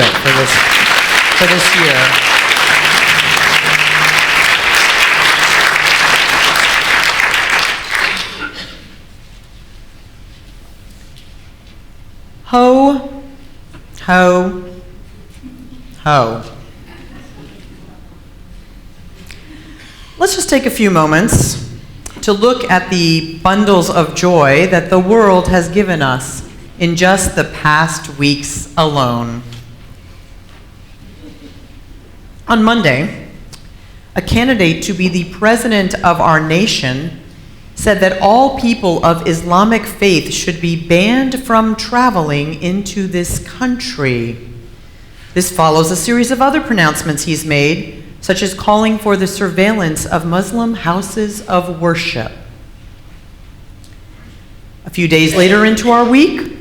it for this year. Ho, ho, ho. Let's just take a few moments to look at the bundles of joy that the world has given us in just the past weeks alone. On Monday, a candidate to be the president of our nation said that all people of Islamic faith should be banned from traveling into this country. This follows a series of other pronouncements he's made, such as calling for the surveillance of Muslim houses of worship. A few days later into our week,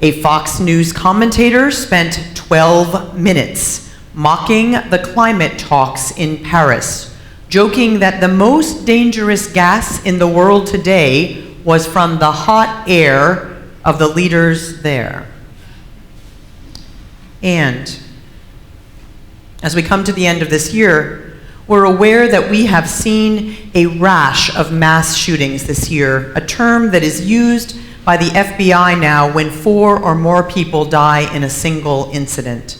a Fox News commentator spent 12 minutes mocking the climate talks in Paris, joking that the most dangerous gas in the world today was from the hot air of the leaders there. And as we come to the end of this year, we're aware that we have seen a rash of mass shootings this year, a term that is used by the FBI now when 4 or more people die in a single incident.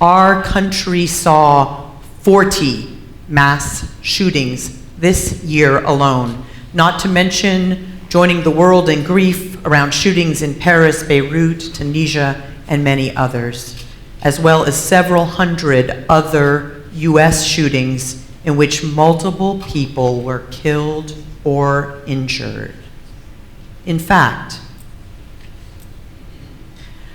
Our country saw 40 mass shootings this year alone, not to mention joining the world in grief around shootings in Paris, Beirut, Tunisia, and many others, as well as several hundred other US shootings in which multiple people were killed or injured. In fact,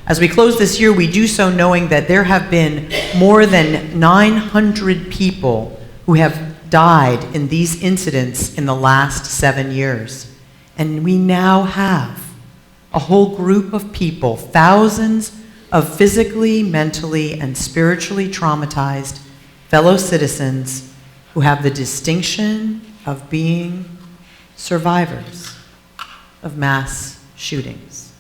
as we close this year, we do so knowing that there have been more than 900 people who have died in these incidents in the last 7 years. And we now have a whole group of people, thousands of physically, mentally, and spiritually traumatized fellow citizens who have the distinction of being survivors of mass shootings.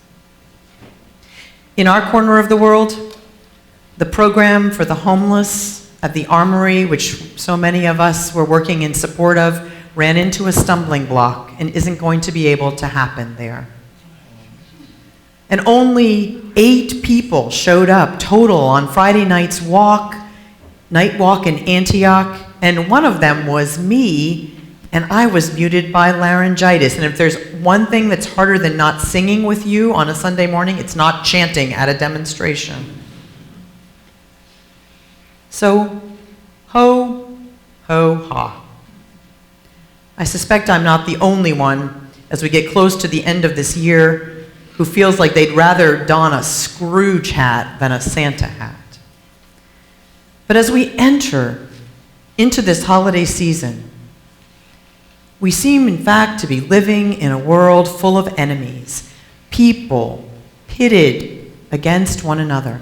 In our corner of the world, the program for the homeless at the Armory, which so many of us were working in support of, ran into a stumbling block and isn't going to be able to happen there. And only 8 people showed up total on Friday night's night walk in Antioch, and one of them was me, and I was muted by laryngitis. And if there's one thing that's harder than not singing with you on a Sunday morning, it's not chanting at a demonstration. So, ho, ho, ha. I suspect I'm not the only one, as we get close to the end of this year, who feels like they'd rather don a Scrooge hat than a Santa hat. But as we enter into this holiday season, we seem, in fact, to be living in a world full of enemies, people pitted against one another.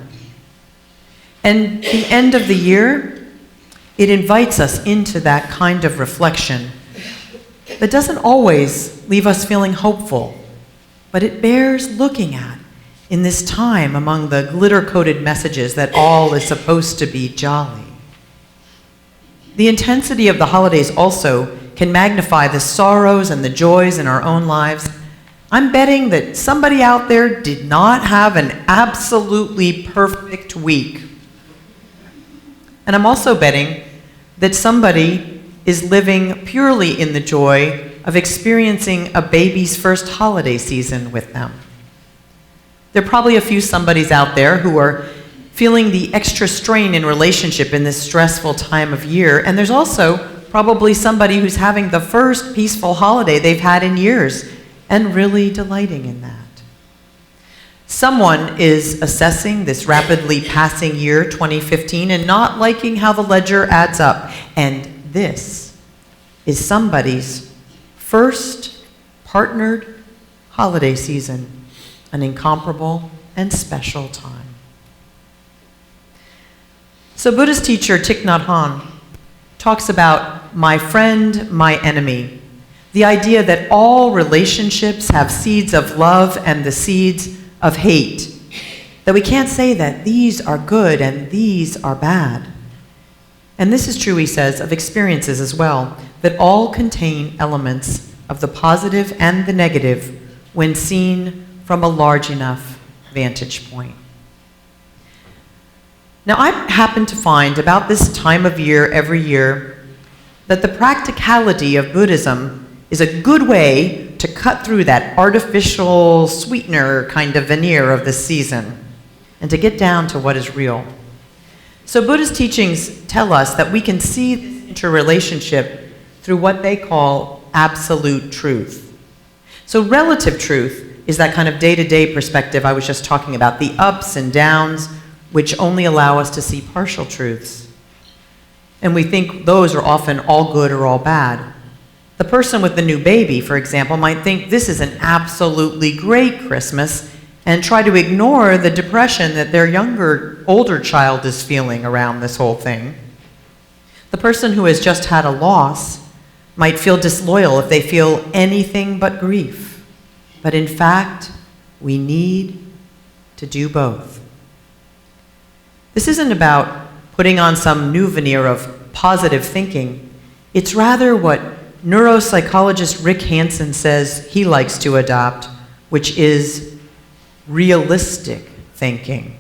And the end of the year, it invites us into that kind of reflection that doesn't always leave us feeling hopeful, but it bears looking at in this time among the glitter-coated messages that all is supposed to be jolly. The intensity of the holidays also can magnify the sorrows and the joys in our own lives. I'm betting that somebody out there did not have an absolutely perfect week. And I'm also betting that somebody is living purely in the joy of experiencing a baby's first holiday season with them. There are probably a few somebodies out there who are feeling the extra strain in relationship in this stressful time of year, and there's also probably somebody who's having the first peaceful holiday they've had in years and really delighting in that. Someone is assessing this rapidly passing year, 2015, and not liking how the ledger adds up. And this is somebody's first partnered holiday season, an incomparable and special time. So Buddhist teacher Thich Nhat Hanh talks about my friend, my enemy, the idea that all relationships have seeds of love and the seeds of hate. That we can't say that these are good and these are bad. And this is true, he says, of experiences as well, that all contain elements of the positive and the negative when seen from a large enough vantage point. Now, I happen to find about this time of year every year that the practicality of Buddhism is a good way to cut through that artificial sweetener kind of veneer of the season and to get down to what is real. So Buddhist teachings tell us that we can see this interrelationship through what they call absolute truth. So relative truth is that kind of day-to-day perspective I was just talking about, the ups and downs, which only allow us to see partial truths. And we think those are often all good or all bad. The person with the new baby, for example, might think this is an absolutely great Christmas and try to ignore the depression that their older child is feeling around this whole thing. The person who has just had a loss might feel disloyal if they feel anything but grief. But in fact, we need to do both. This isn't about putting on some new veneer of positive thinking. It's rather what neuropsychologist Rick Hansen says he likes to adopt, which is realistic thinking.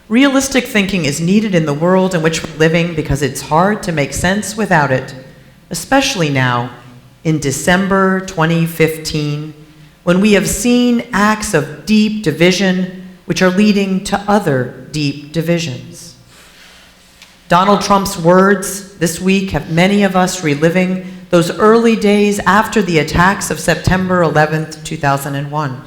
Realistic thinking is needed in the world in which we're living because it's hard to make sense without it, especially now in December 2015, when we have seen acts of deep division which are leading to other deep divisions. Donald Trump's words this week have many of us reliving those early days after the attacks of September 11th, 2001.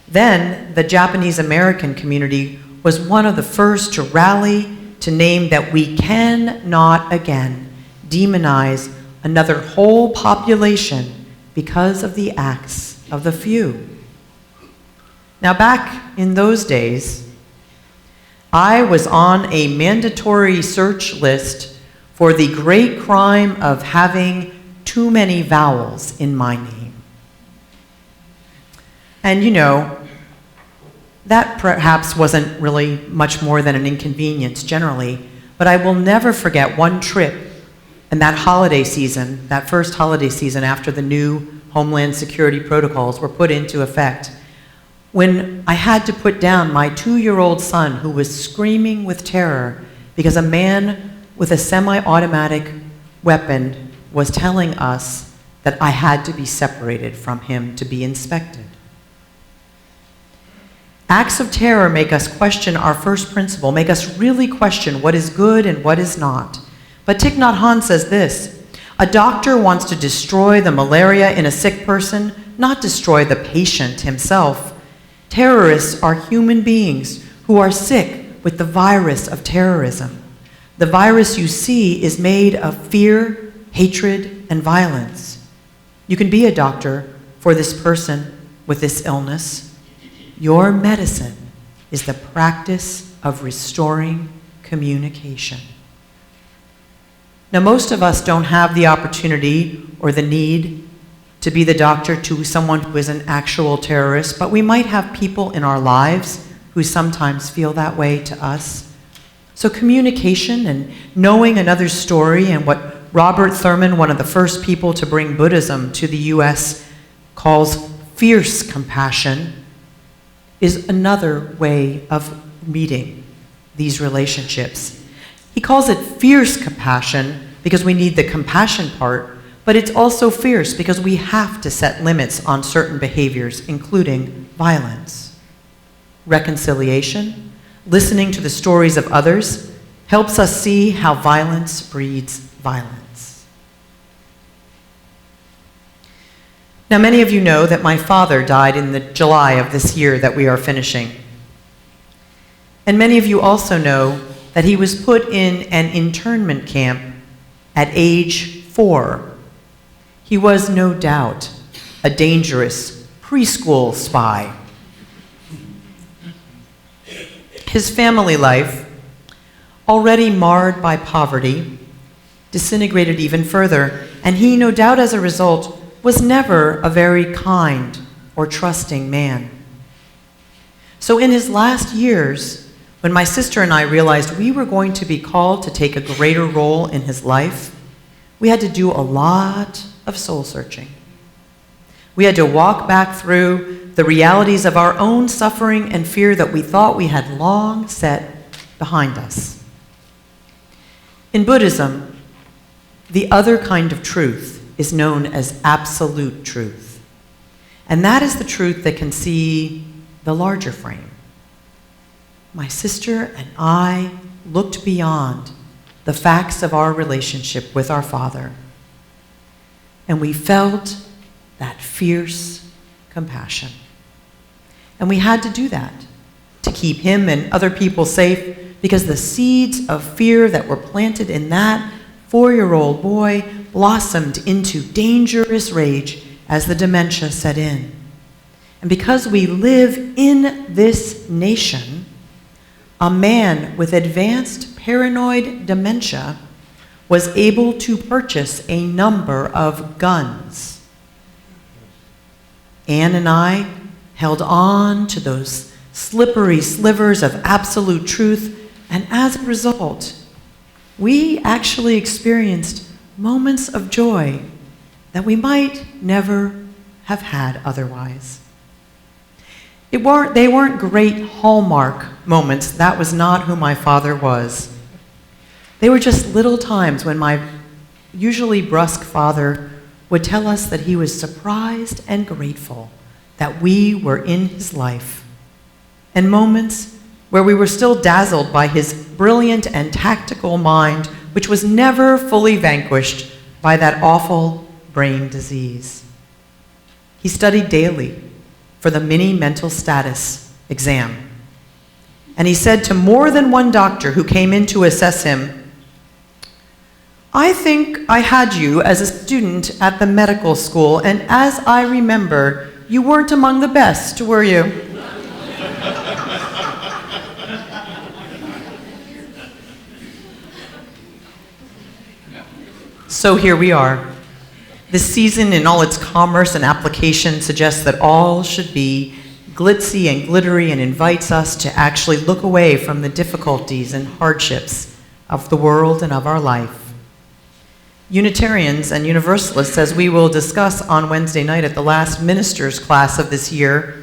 Then, the Japanese American community was one of the first to rally to name that we cannot again demonize another whole population because of the acts of the few. Now, back in those days, I was on a mandatory search list for the great crime of having too many vowels in my name. And you know, that perhaps wasn't really much more than an inconvenience generally, but I will never forget one trip in that holiday season, that first holiday season after the new Homeland Security protocols were put into effect, when I had to put down my 2-year-old son who was screaming with terror because a man with a semi-automatic weapon was telling us that I had to be separated from him to be inspected. Acts of terror make us question our first principle, make us really question what is good and what is not. But Thich Nhat Hanh says this: a doctor wants to destroy the malaria in a sick person, not destroy the patient himself. Terrorists are human beings who are sick with the virus of terrorism. The virus you see is made of fear, hatred, and violence. You can be a doctor for this person with this illness. Your medicine is the practice of restoring communication. Now, most of us don't have the opportunity or the need to be the doctor to someone who is an actual terrorist, but we might have people in our lives who sometimes feel that way to us. So communication and knowing another's story, and what Robert Thurman, one of the first people to bring Buddhism to the US, calls fierce compassion, is another way of meeting these relationships. He calls it fierce compassion because we need the compassion part, but it's also fierce because we have to set limits on certain behaviors, including violence. Reconciliation, listening to the stories of others, helps us see how violence breeds violence. Now, many of you know that my father died in the July of this year that we are finishing. And many of you also know that he was put in an internment camp at age 4. He was no doubt a dangerous preschool spy. His family life, already marred by poverty, disintegrated even further, and he, no doubt as a result, was never a very kind or trusting man. So in his last years, when my sister and I realized we were going to be called to take a greater role in his life, we had to do a lot of soul searching. We had to walk back through the realities of our own suffering and fear that we thought we had long set behind us. In Buddhism, the other kind of truth is known as absolute truth. And that is the truth that can see the larger frame. My sister and I looked beyond the facts of our relationship with our Father, and we felt that fierce compassion. And we had to do that to keep him and other people safe, because the seeds of fear that were planted in that 4-year-old boy blossomed into dangerous rage as the dementia set in. And because we live in this nation, a man with advanced paranoid dementia was able to purchase a number of guns. Anne and I held on to those slippery slivers of absolute truth, and as a result, we actually experienced moments of joy that we might never have had otherwise. They weren't great hallmark moments. That was not who my father was. They were just little times when my usually brusque father would tell us that he was surprised and grateful that we were in his life, and moments where we were still dazzled by his brilliant and tactical mind, which was never fully vanquished by that awful brain disease. He studied daily for the mini mental status exam. And he said to more than one doctor who came in to assess him, "I think I had you as a student at the medical school, and as I remember, you weren't among the best, were you?" So here we are. This season, in all its commerce and application, suggests that all should be glitzy and glittery and invites us to actually look away from the difficulties and hardships of the world and of our life. Unitarians and Universalists, as we will discuss on Wednesday night at the last ministers' class of this year,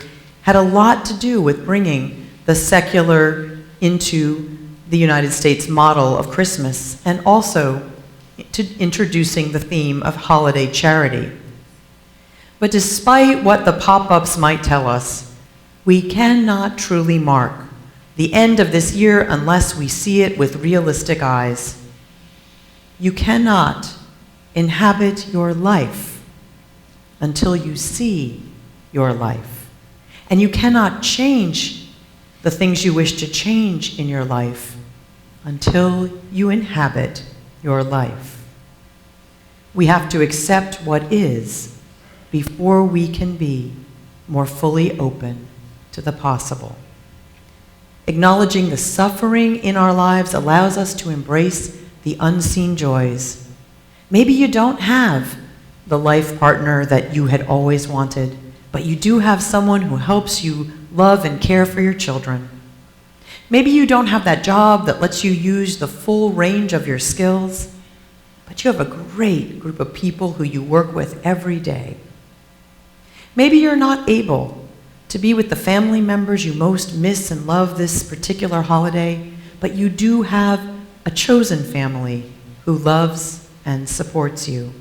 had a lot to do with bringing the secular into the United States model of Christmas, and also to introducing the theme of holiday charity. But despite what the pop-ups might tell us, we cannot truly mark the end of this year unless we see it with realistic eyes. You cannot inhabit your life until you see your life. And you cannot change the things you wish to change in your life until you inhabit your life. We have to accept what is before we can be more fully open to the possible. Acknowledging the suffering in our lives allows us to embrace the unseen joys. Maybe you don't have the life partner that you had always wanted, but you do have someone who helps you love and care for your children. Maybe you don't have that job that lets you use the full range of your skills, but you have a great group of people who you work with every day. Maybe you're not able to be with the family members you most miss and love this particular holiday, but you do have a chosen family who loves and supports you.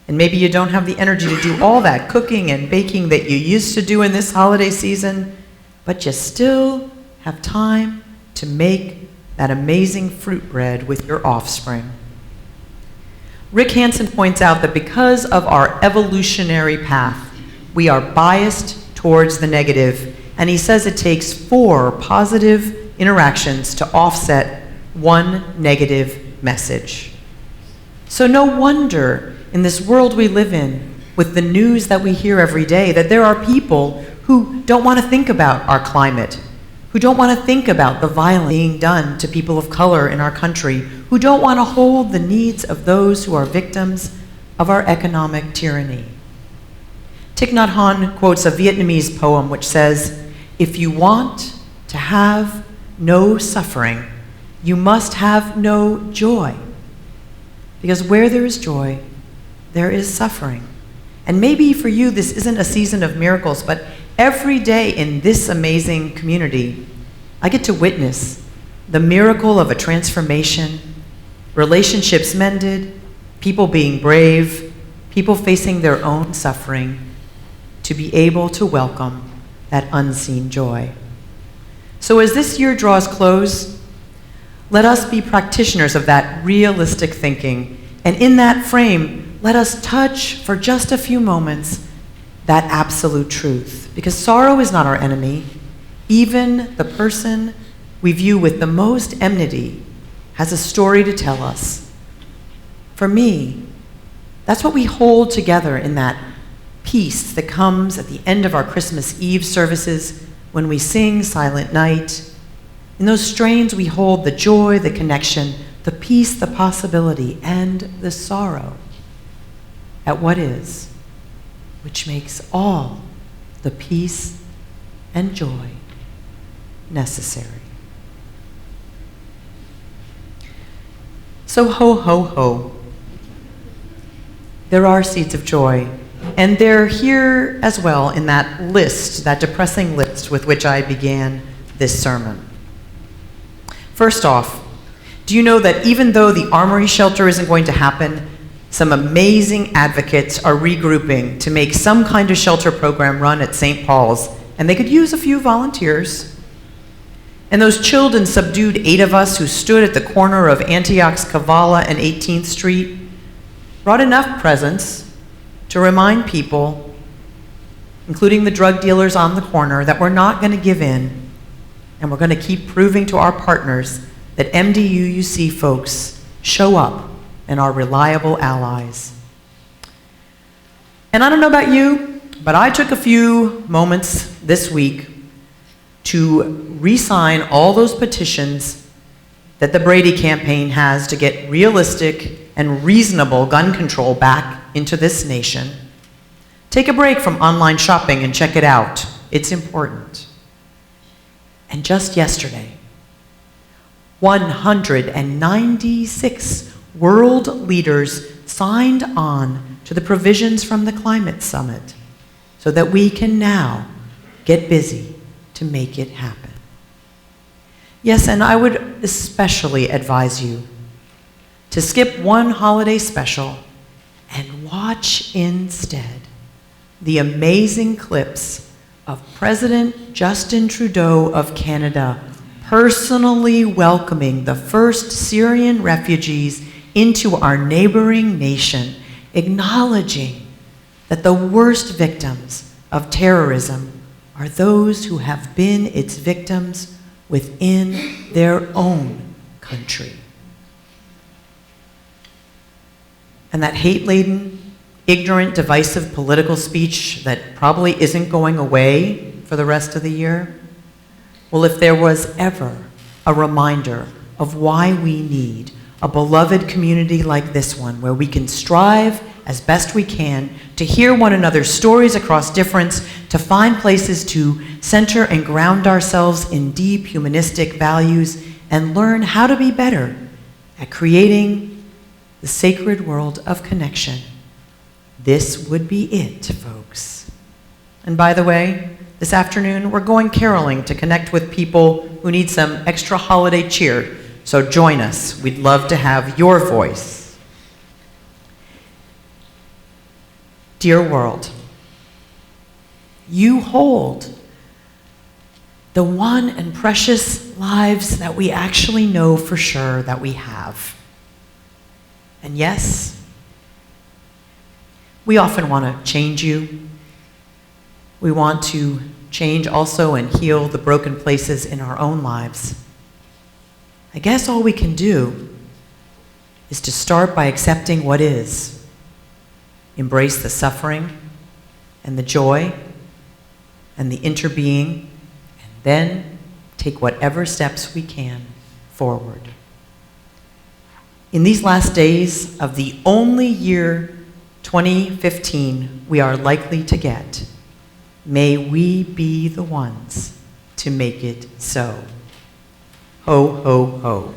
And maybe you don't have the energy to do all that cooking and baking that you used to do in this holiday season, but you still have time to make that amazing fruit bread with your offspring. Rick Hansen points out that because of our evolutionary path, we are biased towards the negative, and he says it takes 4 positive interactions to offset 1 negative message. So no wonder in this world we live in, with the news that we hear every day, that there are people who don't want to think about our climate, who don't want to think about the violence being done to people of color in our country, who don't want to hold the needs of those who are victims of our economic tyranny. Thich Nhat Hanh quotes a Vietnamese poem which says, If you want to have no suffering, you must have no joy. Because where there is joy, there is suffering. And maybe for you, this isn't a season of miracles, but every day in this amazing community, I get to witness the miracle of a transformation, relationships mended, people being brave, people facing their own suffering, to be able to welcome that unseen joy. So as this year draws close, let us be practitioners of that realistic thinking, and in that frame, let us touch for just a few moments that absolute truth. Because sorrow is not our enemy. Even the person we view with the most enmity has a story to tell us. For me, that's what we hold together in that peace that comes at the end of our Christmas Eve services when we sing Silent Night. In those strains, we hold the joy, the connection, the peace, the possibility, and the sorrow at what is, which makes all the peace and joy necessary. So ho, ho, ho. There are seeds of joy, and they're here as well in that list, that depressing list with which I began this sermon. First off, do you know that even though the Armory shelter isn't going to happen, some amazing advocates are regrouping to make some kind of shelter program run at St. Paul's, and they could use a few volunteers. And those chilled and subdued 8 of us who stood at the corner of Antioch's Kavala and 18th Street brought enough presence to remind people, including the drug dealers on the corner, that we're not going to give in, and we're going to keep proving to our partners that MDUUC folks show up and are reliable allies. And I don't know about you, but I took a few moments this week to re-sign all those petitions that the Brady campaign has to get realistic and reasonable gun control back into this nation. Take a break from online shopping and check it out. It's important. And just yesterday, 196 world leaders signed on to the provisions from the climate summit so that we can now get busy to make it happen. Yes, and I would especially advise you to skip one holiday special and watch instead the amazing clips of President Justin Trudeau of Canada personally welcoming the first Syrian refugees into our neighboring nation, acknowledging that the worst victims of terrorism are those who have been its victims within their own country. And that hate-laden, ignorant, divisive political speech that probably isn't going away for the rest of the year, well, if there was ever a reminder of why we need a beloved community like this one, where we can strive as best we can to hear one another's stories across difference, to find places to center and ground ourselves in deep humanistic values, and learn how to be better at creating the sacred world of connection, this would be it, folks. And by the way, this afternoon, we're going caroling to connect with people who need some extra holiday cheer. So join us. We'd love to have your voice. Dear world, you hold the one and precious lives that we actually know for sure that we have. And yes, we often want to change you. We want to change also and heal the broken places in our own lives. I guess all we can do is to start by accepting what is, embrace the suffering and the joy and the interbeing, and then take whatever steps we can forward. In these last days of the only year 2015 we are likely to get, may we be the ones to make it so. Ho, ho, ho.